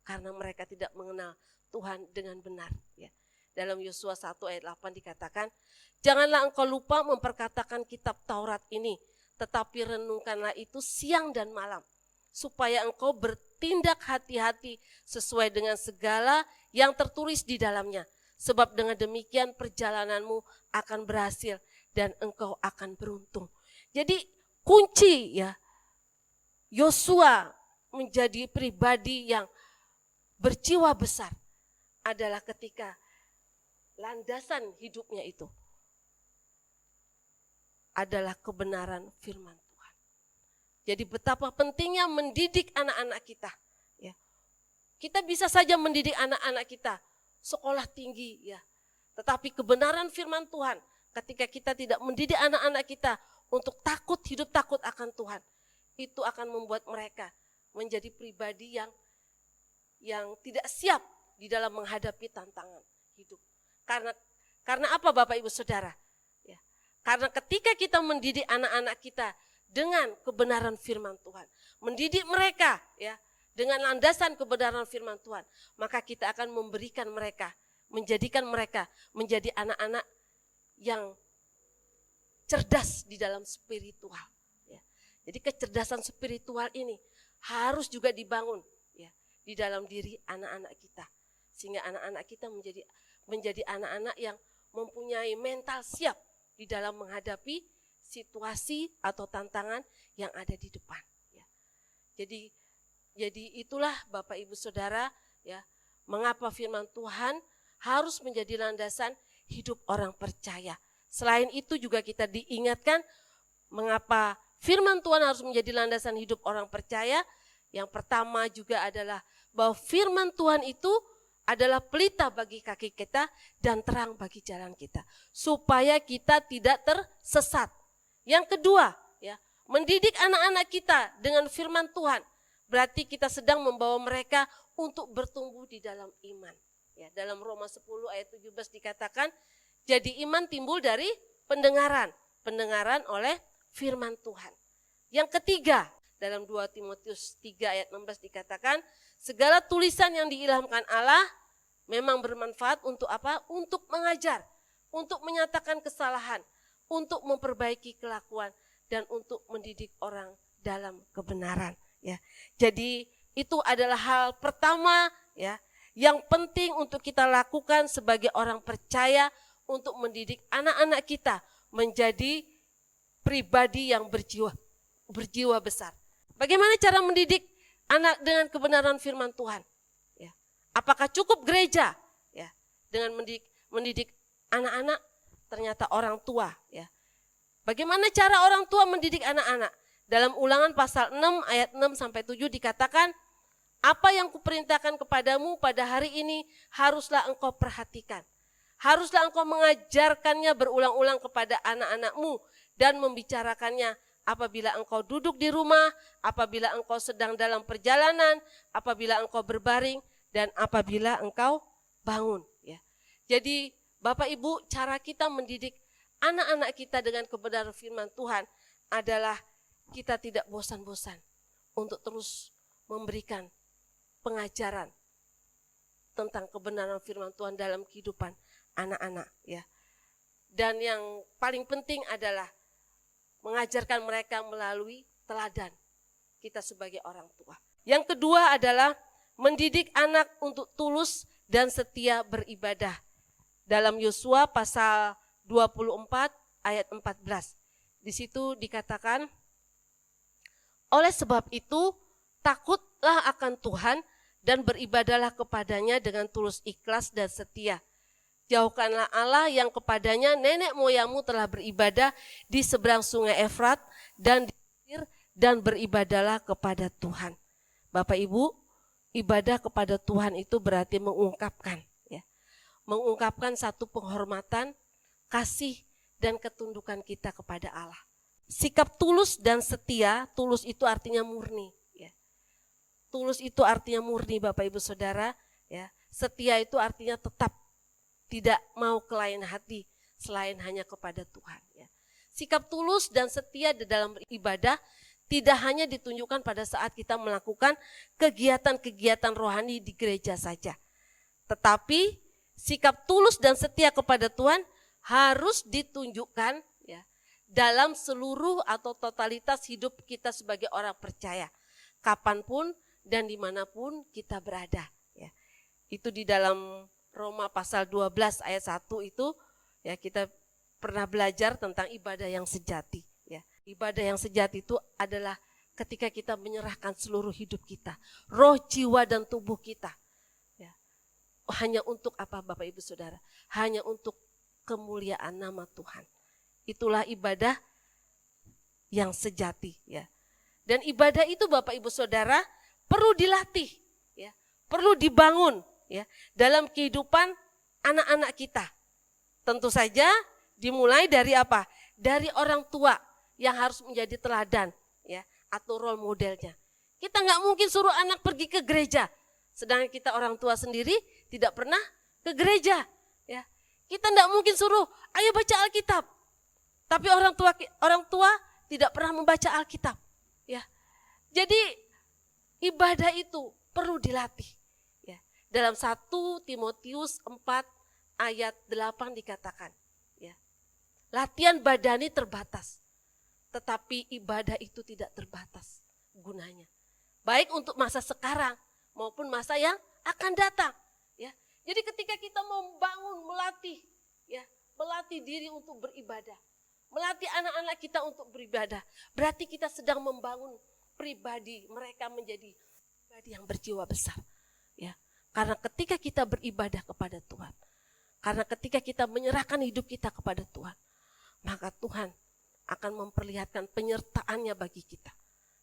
karena mereka tidak mengenal Tuhan dengan benar ya. Dalam Yosua 1 ayat 8 dikatakan, janganlah engkau lupa memperkatakan kitab Taurat ini, tetapi renungkanlah itu siang dan malam, supaya engkau bertindak hati-hati sesuai dengan segala yang tertulis di dalamnya. Sebab dengan demikian perjalananmu akan berhasil dan engkau akan beruntung. Jadi kunci ya, Yosua menjadi pribadi yang berjiwa besar adalah ketika landasan hidupnya itu adalah kebenaran firman Tuhan. Jadi betapa pentingnya mendidik anak-anak kita. Ya. Kita bisa saja mendidik anak-anak kita sekolah tinggi ya. Tetapi kebenaran firman Tuhan ketika kita tidak mendidik anak-anak kita untuk takut, hidup takut akan Tuhan. Itu akan membuat mereka menjadi pribadi yang tidak siap di dalam menghadapi tantangan hidup. Karena apa Bapak Ibu Saudara? Ya. Karena ketika kita mendidik anak-anak kita dengan kebenaran firman Tuhan, mendidik mereka ya dengan landasan kebenaran firman Tuhan, maka kita akan menjadikan mereka menjadi anak-anak yang cerdas di dalam spiritual. Ya. Jadi kecerdasan spiritual ini harus juga dibangun ya di dalam diri anak-anak kita, sehingga anak-anak kita menjadi anak-anak yang mempunyai mental siap di dalam menghadapi situasi atau tantangan yang ada di depan. Ya. Jadi itulah Bapak Ibu Saudara ya, mengapa firman Tuhan harus menjadi landasan hidup orang percaya. Selain itu juga kita diingatkan mengapa firman Tuhan harus menjadi landasan hidup orang percaya. Yang pertama juga adalah bahwa firman Tuhan itu adalah pelita bagi kaki kita dan terang bagi jalan kita, supaya kita tidak tersesat. Yang kedua, ya, mendidik anak-anak kita dengan firman Tuhan, berarti kita sedang membawa mereka untuk bertumbuh di dalam iman. Ya, dalam Roma 10 ayat 17 dikatakan, jadi iman timbul dari pendengaran, pendengaran oleh firman Tuhan. Yang ketiga, dalam 2 Timotius 3 ayat 16 dikatakan, segala tulisan yang diilhamkan Allah memang bermanfaat untuk apa? Untuk mengajar, untuk menyatakan kesalahan, untuk memperbaiki kelakuan, dan untuk mendidik orang dalam kebenaran. Ya, jadi itu adalah hal pertama ya yang penting untuk kita lakukan sebagai orang percaya untuk mendidik anak-anak kita menjadi pribadi yang berjiwa besar. Bagaimana cara mendidik anak dengan kebenaran firman Tuhan? Ya. Apakah cukup gereja ya dengan mendidik anak-anak? Ternyata orang tua ya. Bagaimana cara orang tua mendidik anak-anak? Dalam Ulangan pasal 6 ayat 6 sampai 7 dikatakan, apa yang kuperintahkan kepadamu pada hari ini haruslah engkau perhatikan. Haruslah engkau mengajarkannya berulang-ulang kepada anak-anakmu dan membicarakannya apabila engkau duduk di rumah, apabila engkau sedang dalam perjalanan, apabila engkau berbaring, dan apabila engkau bangun. Ya. Jadi Bapak Ibu, cara kita mendidik anak-anak kita dengan kebenaran firman Tuhan adalah kita tidak bosan-bosan untuk terus memberikan pengajaran tentang kebenaran firman Tuhan dalam kehidupan anak-anak ya. Dan yang paling penting adalah mengajarkan mereka melalui teladan kita sebagai orang tua. Yang kedua adalah mendidik anak untuk tulus dan setia beribadah. Dalam Yosua pasal 24 ayat 14. Di situ dikatakan, oleh sebab itu takutlah akan Tuhan dan beribadahlah kepadanya dengan tulus ikhlas dan setia. Jauhkanlah Allah yang kepadanya nenek moyangmu telah beribadah di seberang sungai Efrat dan di Mesir, dan beribadahlah kepada Tuhan. Bapak Ibu, ibadah kepada Tuhan itu berarti mengungkapkan, ya, mengungkapkan satu penghormatan, kasih dan ketundukan kita kepada Allah. Sikap tulus dan setia, tulus itu artinya murni. Ya. Tulus itu artinya murni Bapak Ibu Saudara. Ya. Setia itu artinya tetap tidak mau ke lain hati selain hanya kepada Tuhan. Ya. Sikap tulus dan setia di dalam beribadah tidak hanya ditunjukkan pada saat kita melakukan kegiatan-kegiatan rohani di gereja saja. Tetapi sikap tulus dan setia kepada Tuhan harus ditunjukkan ya, dalam seluruh atau totalitas hidup kita sebagai orang percaya. Kapanpun dan dimanapun kita berada. Ya. Itu di dalam Roma pasal 12 ayat 1 itu ya, kita pernah belajar tentang ibadah yang sejati. Ya. Ibadah yang sejati itu adalah ketika kita menyerahkan seluruh hidup kita, roh, jiwa, dan tubuh kita. Ya. Hanya untuk apa Bapak Ibu Saudara? Hanya untuk kemuliaan nama Tuhan. Itulah ibadah yang sejati. Ya. Dan ibadah itu Bapak Ibu Saudara perlu dilatih, ya, perlu dibangun ya, dalam kehidupan anak-anak kita. Tentu saja dimulai dari apa? Dari orang tua yang harus menjadi teladan ya, atau role modelnya. Kita nggak mungkin suruh anak pergi ke gereja, sedangkan kita orang tua sendiri tidak pernah ke gereja. Ya. Kita nggak mungkin suruh, ayo baca Alkitab, tapi orang tua tidak pernah membaca Alkitab. Ya. Jadi ibadah itu perlu dilatih. Ya. Dalam 1 Timotius 4 ayat 8 dikatakan, ya, Latihan badani terbatas, tetapi ibadah itu tidak terbatas gunanya. Baik untuk masa sekarang maupun masa yang akan datang. Ya. Jadi ketika kita membangun, melatih diri untuk beribadah, melatih anak-anak kita untuk beribadah, berarti kita sedang membangun pribadi mereka menjadi pribadi yang berjiwa besar. Ya. Karena ketika kita beribadah kepada Tuhan, karena ketika kita menyerahkan hidup kita kepada Tuhan, maka Tuhan akan memperlihatkan penyertaannya bagi kita.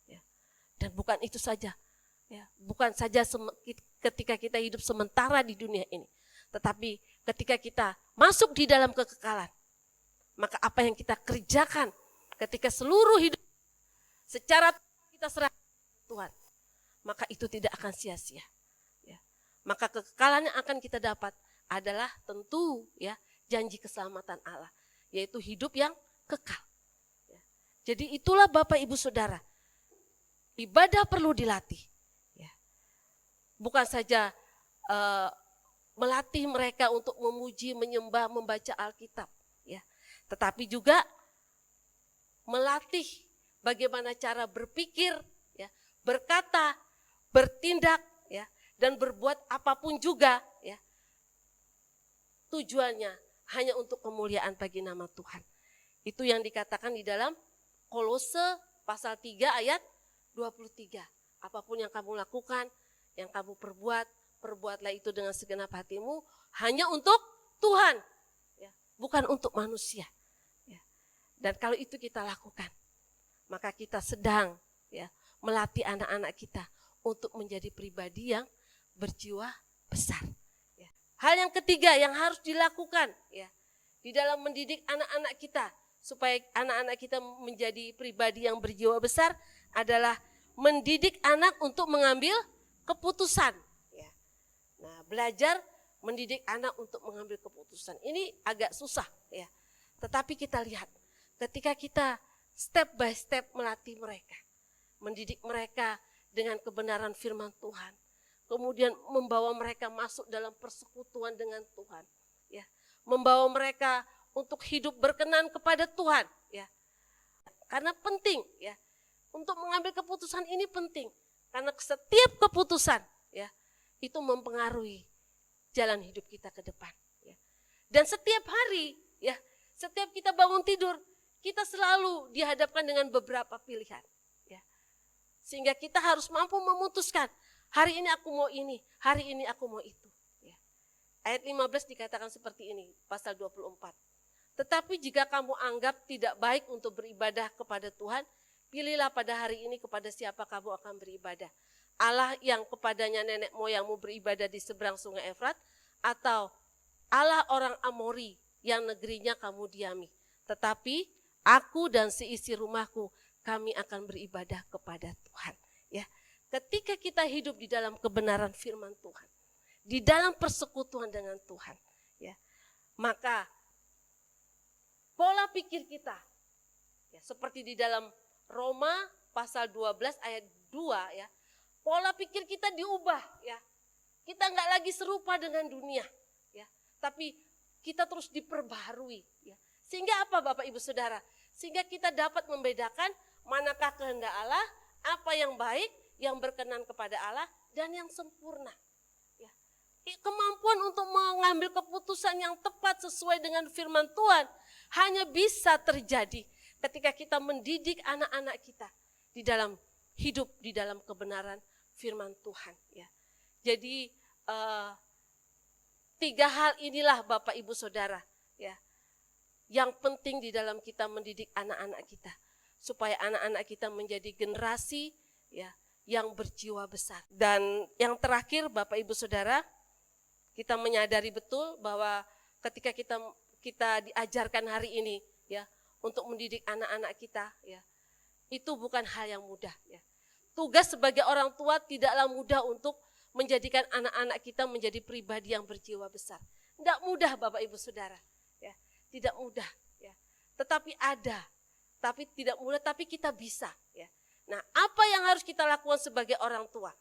Ya. Dan bukan itu saja, ya, bukan saja ketika kita hidup sementara di dunia ini, tetapi ketika kita masuk di dalam kekekalan, maka apa yang kita kerjakan ketika seluruh hidup secara kita serahkan kepada Tuhan, maka itu tidak akan sia-sia. Ya. Maka kekekalan yang akan kita dapat adalah tentu ya janji keselamatan Allah, yaitu hidup yang kekal. Ya. Jadi itulah Bapak Ibu Saudara, ibadah perlu dilatih. Ya. Bukan saja melatih mereka untuk memuji, menyembah, membaca Alkitab, ya, tetapi juga melatih bagaimana cara berpikir, ya, berkata, bertindak, ya, dan berbuat apapun juga, ya, tujuannya hanya untuk kemuliaan bagi nama Tuhan. Itu yang dikatakan di dalam Kolose pasal 3 ayat 23. Apapun yang kamu lakukan, yang kamu perbuatlah itu dengan segenap hatimu hanya untuk Tuhan, ya, bukan untuk manusia. Ya. Dan kalau itu kita lakukan, maka kita sedang ya melatih anak-anak kita untuk menjadi pribadi yang berjiwa besar. Ya. Hal yang ketiga yang harus dilakukan ya di dalam mendidik anak-anak kita supaya anak-anak kita menjadi pribadi yang berjiwa besar adalah mendidik anak untuk mengambil keputusan. Nah, belajar mendidik anak untuk mengambil keputusan. Ini agak susah ya. Tetapi kita lihat ketika kita step by step melatih mereka, mendidik mereka dengan kebenaran firman Tuhan, kemudian membawa mereka masuk dalam persekutuan dengan Tuhan, ya, membawa mereka untuk hidup berkenan kepada Tuhan, ya. Karena penting ya, untuk mengambil keputusan ini penting, karena setiap keputusan ya itu mempengaruhi jalan hidup kita ke depan. Ya. Dan setiap hari, ya, setiap kita bangun tidur, kita selalu dihadapkan dengan beberapa pilihan. Ya. Sehingga kita harus mampu memutuskan, hari ini aku mau ini, hari ini aku mau itu. Ya. Ayat 15 dikatakan seperti ini, pasal 24. Tetapi jika kamu anggap tidak baik untuk beribadah kepada Tuhan, pilihlah pada hari ini kepada siapa kamu akan beribadah. Allah yang kepadanya nenek moyangmu beribadah di seberang sungai Efrat, atau Allah orang Amori yang negerinya kamu diami. Tetapi aku dan seisi rumahku, kami akan beribadah kepada Tuhan. Ya, ketika kita hidup di dalam kebenaran firman Tuhan, di dalam persekutuan dengan Tuhan, ya, maka pola pikir kita, ya, seperti di dalam Roma pasal 12 ayat 2 ya, pola pikir kita diubah ya. Kita nggak lagi serupa dengan dunia ya, tapi kita terus diperbaharui ya. Sehingga apa Bapak Ibu Saudara? Sehingga kita dapat membedakan manakah kehendak Allah, apa yang baik, yang berkenan kepada Allah dan yang sempurna. Ya. Kemampuan untuk mengambil keputusan yang tepat sesuai dengan firman Tuhan hanya bisa terjadi ketika kita mendidik anak-anak kita di dalam hidup di dalam kebenaran firman Tuhan ya. Jadi 3 hal inilah Bapak Ibu Saudara ya, yang penting di dalam kita mendidik anak-anak kita supaya anak-anak kita menjadi generasi ya yang berjiwa besar. Dan yang terakhir Bapak Ibu Saudara, kita menyadari betul bahwa ketika kita diajarkan hari ini ya untuk mendidik anak-anak kita ya, itu bukan hal yang mudah ya. Tugas sebagai orang tua tidaklah mudah untuk menjadikan anak-anak kita menjadi pribadi yang berjiwa besar. Tidak mudah Bapak Ibu Saudara, ya, tidak mudah. Ya. Tetapi ada, tapi tidak mudah, tapi kita bisa. Ya. Nah, apa yang harus kita lakukan sebagai orang tua?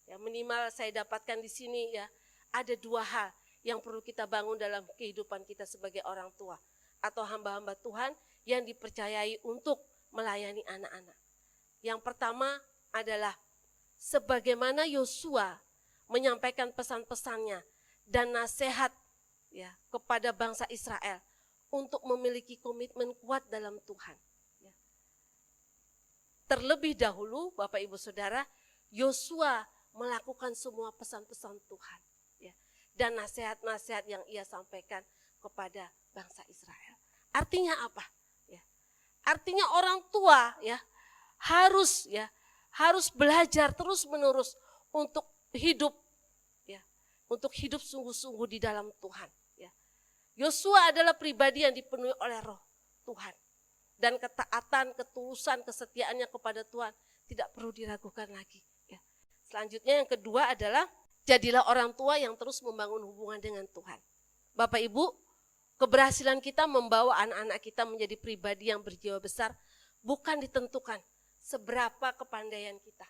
Ya, minimal saya dapatkan di sini ya, ada 2 hal yang perlu kita bangun dalam kehidupan kita sebagai orang tua. atau hamba-hamba Tuhan yang dipercayai untuk melayani anak-anak. Yang pertama adalah sebagaimana Yosua menyampaikan pesan-pesannya dan nasihat ya kepada bangsa Israel untuk memiliki komitmen kuat dalam Tuhan. Ya. Terlebih dahulu Bapak Ibu Saudara, Yosua melakukan semua pesan-pesan Tuhan ya, dan nasihat-nasihat yang ia sampaikan kepada bangsa Israel. Artinya apa? Ya. Artinya orang tua ya harus belajar terus-menerus untuk hidup ya, untuk hidup sungguh-sungguh di dalam Tuhan ya. Yosua adalah pribadi yang dipenuhi oleh Roh Tuhan dan ketaatan, ketulusan, kesetiaannya kepada Tuhan tidak perlu diragukan lagi ya. Selanjutnya yang kedua adalah jadilah orang tua yang terus membangun hubungan dengan Tuhan. Bapak Ibu, keberhasilan kita membawa anak-anak kita menjadi pribadi yang berjiwa besar bukan ditentukan seberapa kepandaian kita,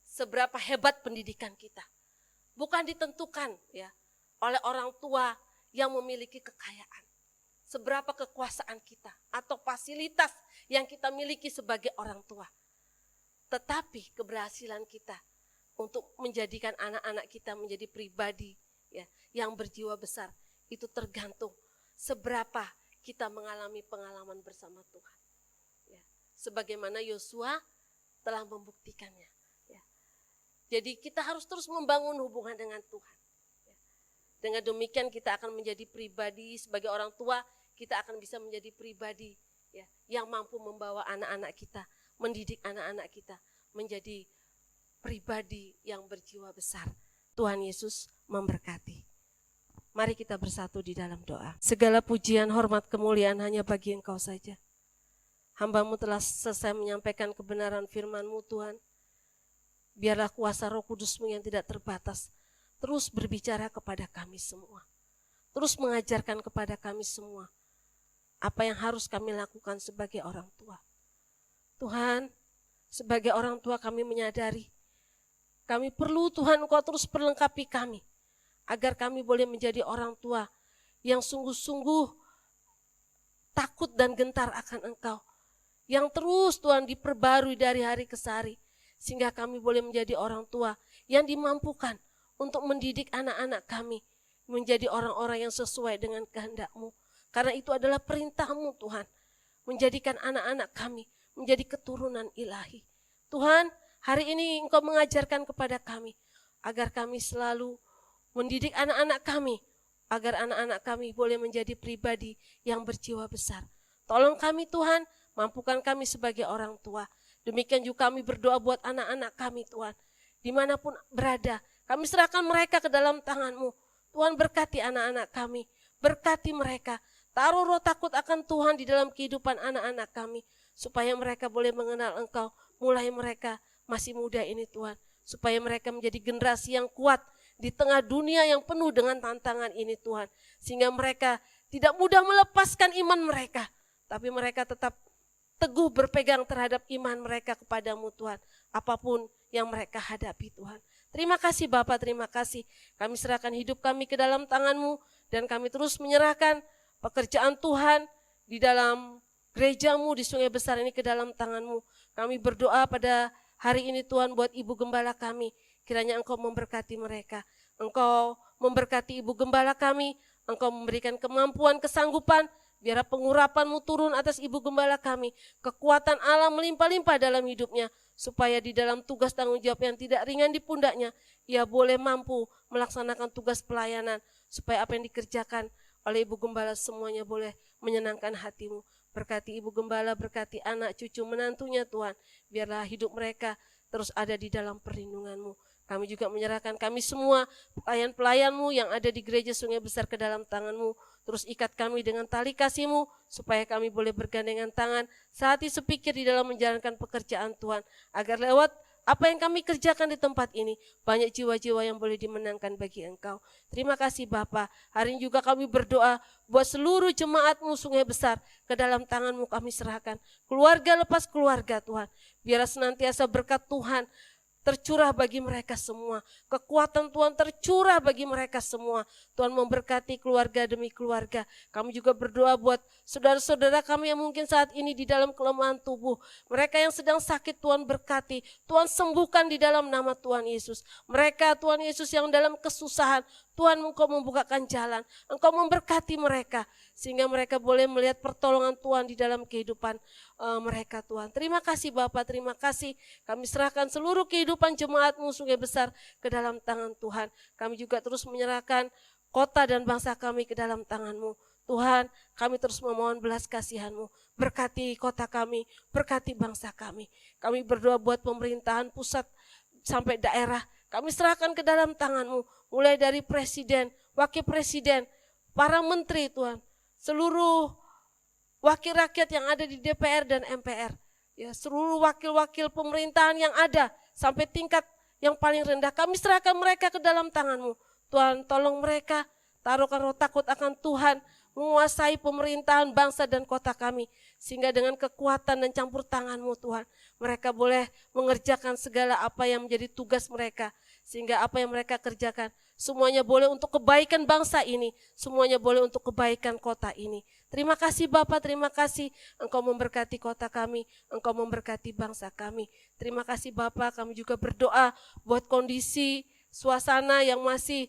seberapa hebat pendidikan kita. Bukan ditentukan ya oleh orang tua yang memiliki kekayaan, seberapa kekuasaan kita atau fasilitas yang kita miliki sebagai orang tua. Tetapi keberhasilan kita untuk menjadikan anak-anak kita menjadi pribadi ya yang berjiwa besar itu tergantung seberapa kita mengalami pengalaman bersama Tuhan. Ya. Sebagaimana Yosua telah membuktikannya. Ya. Jadi kita harus terus membangun hubungan dengan Tuhan. Ya. Dengan demikian kita akan menjadi pribadi sebagai orang tua, kita akan bisa menjadi pribadi ya, yang mampu membawa anak-anak kita, mendidik anak-anak kita menjadi pribadi yang berjiwa besar. Tuhan Yesus memberkati. Mari kita bersatu di dalam doa. Segala pujian, hormat, kemuliaan hanya bagi Engkau saja. Hamba-Mu telah selesai menyampaikan kebenaran firman-Mu Tuhan. Biarlah kuasa Roh Kudus-Mu yang tidak terbatas terus berbicara kepada kami semua. Terus mengajarkan kepada kami semua apa yang harus kami lakukan sebagai orang tua. Tuhan, sebagai orang tua kami menyadari kami perlu Tuhan Engkau terus perlengkapi kami agar kami boleh menjadi orang tua yang sungguh-sungguh takut dan gentar akan Engkau. Yang terus Tuhan diperbarui dari hari ke hari. Sehingga kami boleh menjadi orang tua yang dimampukan untuk mendidik anak-anak kami. Menjadi orang-orang yang sesuai dengan kehendak-Mu. Karena itu adalah perintah-Mu Tuhan. Menjadikan anak-anak kami menjadi keturunan ilahi. Tuhan, hari ini Engkau mengajarkan kepada kami agar kami selalu mendidik anak-anak kami, agar anak-anak kami boleh menjadi pribadi yang berjiwa besar. Tolong kami Tuhan, mampukan kami sebagai orang tua. Demikian juga kami berdoa buat anak-anak kami Tuhan. Dimanapun berada, kami serahkan mereka ke dalam tangan-Mu. Tuhan berkati anak-anak kami, berkati mereka. Taruh roh takut akan Tuhan di dalam kehidupan anak-anak kami. Supaya mereka boleh mengenal Engkau, mulai mereka masih muda ini Tuhan. Supaya mereka menjadi generasi yang kuat di tengah dunia yang penuh dengan tantangan ini Tuhan. Sehingga mereka tidak mudah melepaskan iman mereka. Tapi mereka tetap teguh berpegang terhadap iman mereka kepadamu Tuhan. Apapun yang mereka hadapi Tuhan. Terima kasih Bapa, terima kasih. Kami serahkan hidup kami ke dalam tangan-Mu. Dan kami terus menyerahkan pekerjaan Tuhan di dalam gereja-Mu di Sungai Besar ini ke dalam tangan-Mu. Kami berdoa pada hari ini Tuhan buat Ibu Gembala kami. Kiranya Engkau memberkati mereka. Engkau memberkati Ibu Gembala kami. Engkau memberikan kemampuan, kesanggupan. Biar pengurapan-Mu turun atas Ibu Gembala kami. Kekuatan Allah melimpah-limpah dalam hidupnya. Supaya di dalam tugas tanggung jawab yang tidak ringan di pundaknya. Ia boleh mampu melaksanakan tugas pelayanan. Supaya apa yang dikerjakan oleh Ibu Gembala semuanya boleh menyenangkan hati-Mu. Berkati Ibu Gembala, berkati anak cucu menantunya Tuhan. Biarlah hidup mereka terus ada di dalam perlindungan-Mu. Kami juga menyerahkan kami semua pelayan-pelayan-Mu yang ada di gereja Sungai Besar ke dalam tangan-Mu. Terus ikat kami dengan tali kasih-Mu supaya kami boleh bergandengan tangan sehati sepikir di dalam menjalankan pekerjaan Tuhan. Agar lewat apa yang kami kerjakan di tempat ini, banyak jiwa-jiwa yang boleh dimenangkan bagi Engkau. Terima kasih Bapa. Hari ini juga kami berdoa buat seluruh jemaat-Mu Sungai Besar ke dalam tangan-Mu kami serahkan. Keluarga lepas keluarga Tuhan. Biar senantiasa berkat Tuhan tercurah bagi mereka semua. Kekuatan Tuhan tercurah bagi mereka semua. Tuhan memberkati keluarga demi keluarga. Kami juga berdoa buat saudara-saudara kami yang mungkin saat ini di dalam kelemahan tubuh. Mereka yang sedang sakit Tuhan berkati. Tuhan sembuhkan di dalam nama Tuhan Yesus. Mereka Tuhan Yesus yang dalam kesusahan, Tuhan Engkau membukakan jalan, Engkau memberkati mereka, sehingga mereka boleh melihat pertolongan Tuhan di dalam kehidupan mereka Tuhan. Terima kasih Bapak, terima kasih. Kami serahkan seluruh kehidupan jemaat-Mu Sungai Besar ke dalam tangan Tuhan. Kami juga terus menyerahkan kota dan bangsa kami ke dalam tangan-Mu. Tuhan, kami terus memohon belas kasihan-Mu. Berkati kota kami, berkati bangsa kami. Kami berdoa buat pemerintahan pusat sampai daerah. Kami serahkan ke dalam tangan-Mu, mulai dari presiden, wakil presiden, para menteri Tuhan, seluruh wakil rakyat yang ada di DPR dan MPR, ya seluruh wakil-wakil pemerintahan yang ada sampai tingkat yang paling rendah, kami serahkan mereka ke dalam tangan-Mu. Tuhan, tolong mereka, taruhkan roh takut akan Tuhan, menguasai pemerintahan bangsa dan kota kami, sehingga dengan kekuatan dan campur tangan-Mu Tuhan, mereka boleh mengerjakan segala apa yang menjadi tugas mereka, sehingga apa yang mereka kerjakan, semuanya boleh untuk kebaikan bangsa ini, semuanya boleh untuk kebaikan kota ini. Terima kasih Bapak, terima kasih Engkau memberkati kota kami, Engkau memberkati bangsa kami. Terima kasih Bapak, kami juga berdoa buat kondisi suasana yang masih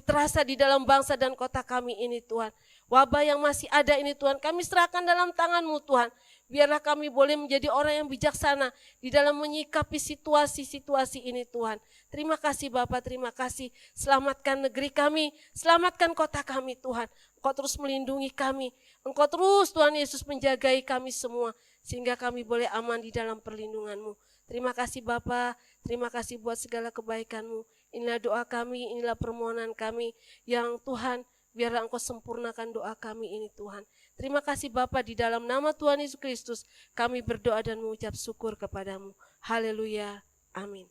terasa di dalam bangsa dan kota kami ini Tuhan. Wabah yang masih ada ini Tuhan, kami serahkan dalam tangan-Mu Tuhan. Biarlah kami boleh menjadi orang yang bijaksana di dalam menyikapi situasi-situasi ini Tuhan. Terima kasih Bapak, terima kasih. Selamatkan negeri kami, selamatkan kota kami Tuhan. Engkau terus melindungi kami. Engkau terus Tuhan Yesus menjagai kami semua. Sehingga kami boleh aman di dalam perlindungan-Mu. Terima kasih Bapak, terima kasih buat segala kebaikan-Mu. Inilah doa kami, inilah permohonan kami. Yang Tuhan, biarlah Engkau sempurnakan doa kami ini Tuhan. Terima kasih Bapa, di dalam nama Tuhan Yesus Kristus kami berdoa dan mengucap syukur kepadamu. Haleluya. Amin.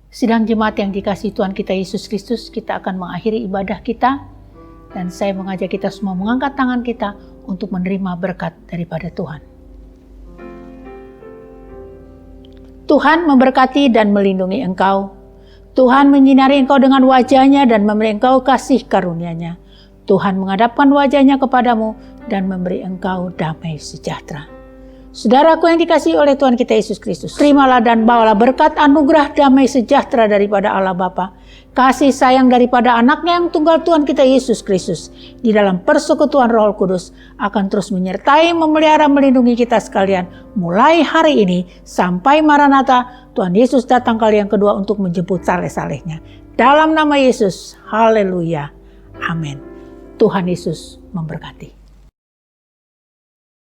Sidang jemaat yang dikasihi Tuhan kita Yesus Kristus, kita akan mengakhiri ibadah kita. Dan saya mengajak kita semua mengangkat tangan kita untuk menerima berkat daripada Tuhan. Tuhan memberkati dan melindungi engkau. Tuhan menyinari engkau dengan wajah-Nya dan memberi engkau kasih karunia-Nya. Tuhan menghadapkan wajah-Nya kepadamu dan memberi engkau damai sejahtera. Saudaraku yang dikasihi oleh Tuhan kita Yesus Kristus, terimalah dan bawalah berkat anugerah damai sejahtera daripada Allah Bapa, kasih sayang daripada anaknya yang tunggal Tuhan kita Yesus Kristus, di dalam persekutuan Roh Kudus akan terus menyertai, memelihara, melindungi kita sekalian, mulai hari ini sampai Maranatha, Tuhan Yesus datang kali yang kedua untuk menjemput saleh-salehnya. Dalam nama Yesus, haleluya, amin. Tuhan Yesus memberkati.